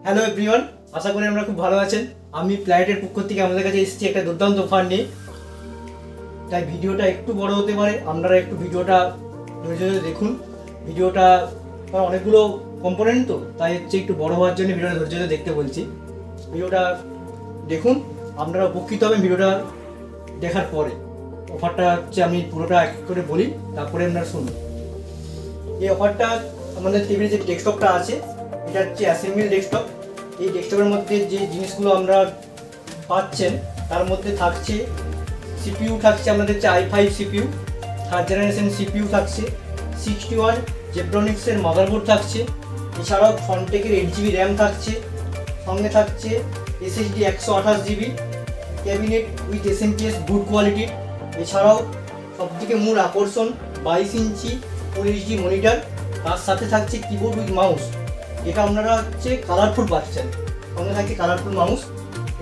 Hello everyone, আশা করি আমরা খুব ভালো আছেন। আমি প্ল্যানেটের পক্ষ থেকে আমাদের কাছে এসেছি একটা দুর্দান্ত অফার নিয়ে। তাই ভিডিওটা একটু বড় হতে পারে, আপনারা একটু ভিডিওটা ধৈর্য ধরে দেখুন। ভিডিওটা অনেকগুলো কম্পোনেন্ট তো, তাই হচ্ছে একটু বড় হওয়ার জন্য ভিডিওটা ধৈর্য ধরে দেখতে বলছি। ভিডিওটা দেখুন, আপনারা উপকৃত হবেন ভিডিওটা দেখার পরে। অফারটা হচ্ছে আমি পুরোটা এক করে বলি, তারপরে আপনারা শুনুন। এই অফারটা আমাদের টেবিলে যে ডেস্কটপটা আছে, এটা হচ্ছে অ্যাসেম্বল ডেস্কটপ। এই ডেস্কটপের মধ্যে যে জিনিসগুলো আমরা পাচ্ছেন তার মধ্যে থাকছে সিপিইউ, থাকছে আমাদের হচ্ছে i5 CPU, 3rd generation CPU থাকছে, 60W জেব্রনিক্সের মাদারবোর্ড থাকছে, এছাড়াও ফন্টেকের 8GB র্যাম থাকছে, সঙ্গে থাকছে SSD 128GB, cabinet with SMPS good কোয়ালিটির। এছাড়াও সবথেকে মূল আকর্ষণ 22 ইঞ্চি ফুল এইচডি মনিটর, তার সাথে থাকছে কিবোর্ড উইথ মাউস, যেটা আপনারা হচ্ছে কালারফুল পাচ্ছেন, সঙ্গে থাকছে কালারফুল মাউস।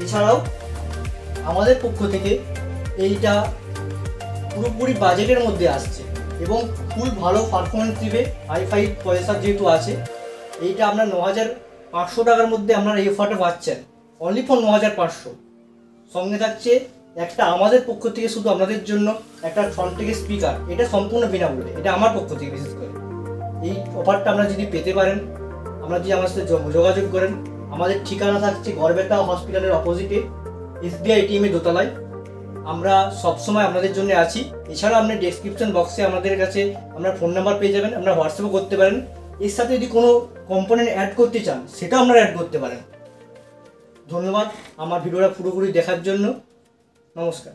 এছাড়াও আমাদের পক্ষ থেকে এইটা পুরোপুরি বাজেটের মধ্যে আসছে এবং ফুল ভালো পারফরমেন্স দিবে। i5 প্রসেসর যেহেতু আছে, এইটা আপনার 9500 টাকার মধ্যে আপনারা এই অফারটা পাচ্ছেন, অনলি ফর 9500। সঙ্গে থাকছে একটা আমাদের পক্ষ থেকে শুধু আপনাদের জন্য একটা ফ্রন্টেকের স্পিকার, এটা সম্পূর্ণ বিনামূল্যে, এটা আমার পক্ষ থেকে বিশেষ করে। এই অফারটা আপনারা যদি পেতে পারেন, আপনারা যদি আমার সাথে যোগাযোগ করেন, আমাদের ঠিকানা থাকছে গড়বেতা হসপিটালের অপোজিটে, SBI ATM এর দোতলায়। আমরা সবসময় আপনাদের জন্য আছি। এছাড়া আপনি ডেসক্রিপশন বক্সে আমাদের কাছে আপনার ফোন নাম্বার পেয়ে যাবেন, আপনারা হোয়াটসঅ্যাপও করতে পারেন। এর সাথে যদি কোনো কম্পোনেন্ট অ্যাড করতে চান, সেটাও আপনারা অ্যাড করতে পারেন। ধন্যবাদ আমার ভিডিওটা পুরোপুরি দেখার জন্য। নমস্কার।